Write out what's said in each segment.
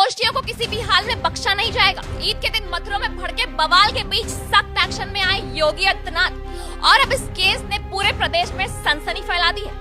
दोषियों को किसी भी हाल में बख्शा नहीं जाएगा। ईद के दिन मथुरा में भड़के बवाल के बीच सख्त एक्शन में आए योगी आदित्यनाथ और अब इस केस ने पूरे प्रदेश में सनसनी फैला दी है।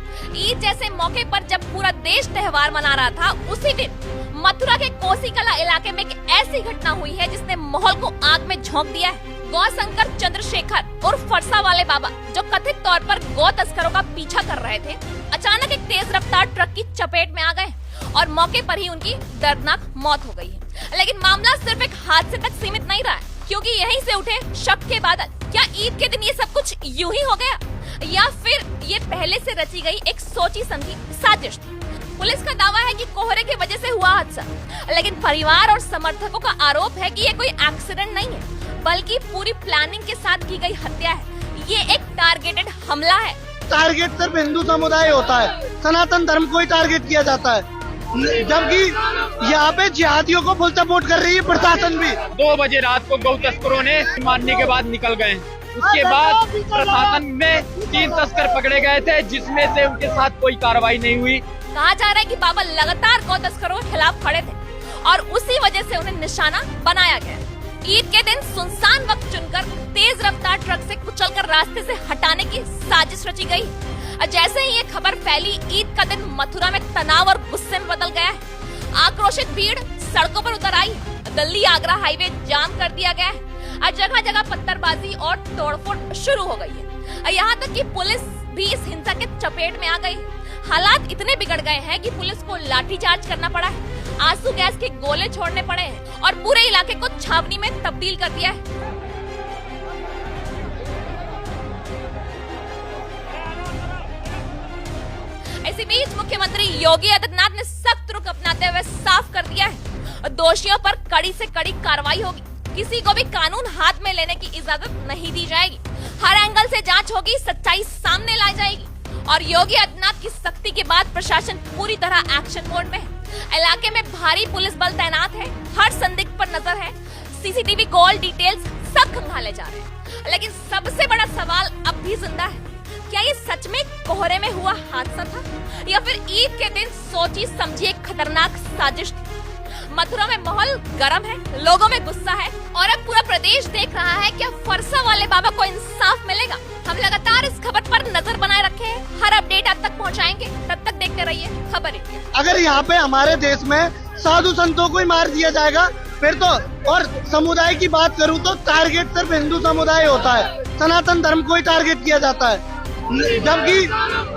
ईद जैसे मौके पर जब पूरा देश त्योहार मना रहा था, उसी दिन मथुरा के कोसीकला इलाके में एक ऐसी घटना हुई है जिसने माहौल को आग में झोंक दिया है। गौशंकर चंद्रशेखर और फरसा वाले बाबा, जो कथित तौर पर गौ तस्करों का पीछा कर रहे थे, अचानक एक तेज रफ्तार ट्रक की चपेट में आ गए और मौके पर ही उनकी दर्दनाक मौत हो गई है। लेकिन मामला सिर्फ एक हादसे तक सीमित नहीं रहा है, क्योंकि यहीं से उठे शक के बादल। क्या ईद के दिन ये सब कुछ यूं ही हो गया, या फिर ये पहले से रची गई एक सोची समझी साजिश थी? पुलिस का दावा है कि कोहरे की वजह से हुआ हादसा, लेकिन परिवार और समर्थकों का आरोप है कि ये कोई एक्सीडेंट नहीं है, बल्कि पूरी प्लानिंग के साथ की गई हत्या है। ये एक टारगेटेड हमला है। टारगेट सिर्फ हिंदू समुदाय होता है, सनातन धर्म को ही टारगेट किया जाता है, जबकि यहाँ पे जिहादियों को फुल सपोर्ट कर रही है प्रशासन भी। 2 बजे रात को गौ तस्करों ने मारने के बाद निकल गए। उसके बाद प्रशासन में 3 तस्कर पकड़े गए थे, जिसमें से उनके साथ कोई कार्रवाई नहीं हुई। कहा जा रहा है कि बाबा लगातार गौ तस्करों के खिलाफ खड़े थे और उसी वजह से उन्हें निशाना बनाया गया। ईद के दिन सुनसान वक्त चुनकर तेज रफ्तार ट्रक से कुचलकर रास्ते से हटाने की साजिश रची गई। जैसे ही ये खबर फैली, ईद का दिन मथुरा में तनाव और गुस्से में बदल गया है। आक्रोशित भीड़ सड़कों पर उतर आई। दिल्ली आगरा हाईवे जाम कर दिया गया है। जगह जगह पत्थरबाजी और तोड़फोड़ शुरू हो गई है। यहाँ तक कि पुलिस भी इस हिंसा के चपेट में आ गई। हालात इतने बिगड़ गए हैं कि पुलिस को लाठीचार्ज करना पड़ा है, आंसू गैस के गोले छोड़ने पड़े हैं और पूरे इलाके को छावनी में तब्दील कर दिया है। इसी बीच मुख्यमंत्री योगी आदित्यनाथ ने सख्त रुख अपनाते हुए साफ कर दिया है, दोषियों पर कड़ी से कड़ी कार्रवाई होगी। किसी को भी कानून हाथ में लेने की इजाजत नहीं दी जाएगी। हर एंगल से जांच होगी, सच्चाई सामने लाई जाएगी। और योगी आदित्यनाथ की सख्ती के बाद प्रशासन पूरी तरह एक्शन मोड में है। इलाके में भारी पुलिस बल तैनात है, हर संदिग्ध पर नजर है। सीसीटीवी कॉल डिटेल्स सब खंगाले जा रहे हैं। लेकिन सबसे बड़ा सवाल अब भी जिंदा है, क्या ये सच में कोहरे में हुआ हादसा था, या फिर ईद के दिन सोची समझी एक खतरनाक साजिश थी? मथुरा में माहौल गर्म है, लोगों में गुस्सा है और अब पूरा प्रदेश देख रहा है क्या फरसा वाले बाबा को इंसाफ मिलेगा। हम लगातार इस खबर पर नजर बनाए रखे हैं, हर अपडेट आप तक पहुंचाएंगे। तब तक देखते रहिए खबर इंडिया। अगर यहाँ पे हमारे देश में साधु संतों को ही मार दिया जाएगा फिर तो, और समुदाय की बात करूँ तो टारगेट सिर्फ हिंदू समुदाय होता है, सनातन धर्म को ही टारगेट किया जाता है, जबकि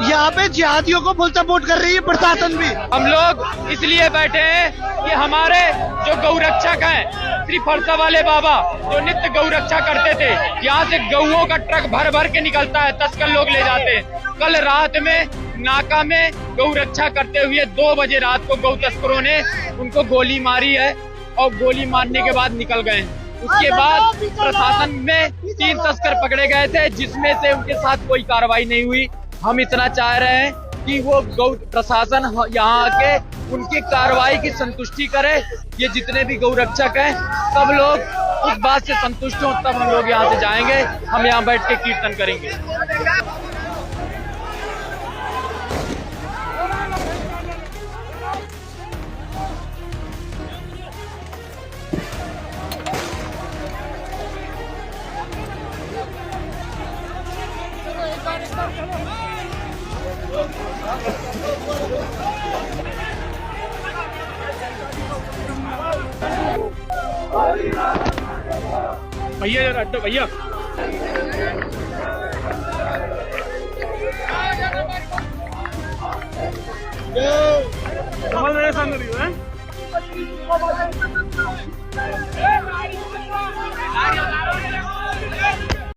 यहाँ पे जिहादियों को फुल सपोर्ट कर रही है प्रशासन भी। हम लोग इसलिए बैठे हैं कि हमारे जो गौरक्षक हैं, श्री फरसा वाले बाबा, जो नित्य गौरक्षा करते थे, यहाँ से गौओं का ट्रक भर भर के निकलता है, तस्कर लोग ले जाते हैं। कल रात में नाका में गौरक्षा करते हुए 2 बजे रात को गौ तस्करों ने उनको गोली मारी है और गोली मारने के बाद निकल गए। उसके बाद प्रशासन में 3 तस्कर पकड़े गए थे, जिसमें से उनके साथ कोई कार्रवाई नहीं हुई। हम इतना चाह रहे हैं कि वो गौ प्रशासन यहाँ आके उनकी कार्रवाई की संतुष्टि करे। ये जितने भी गौरक्षक हैं, सब लोग उस बात से संतुष्ट हों, तब हम लोग यहाँ से जाएंगे। हम यहाँ बैठ के कीर्तन करेंगे। भैया जरा हटो भैया। कमल मेरे सामने है।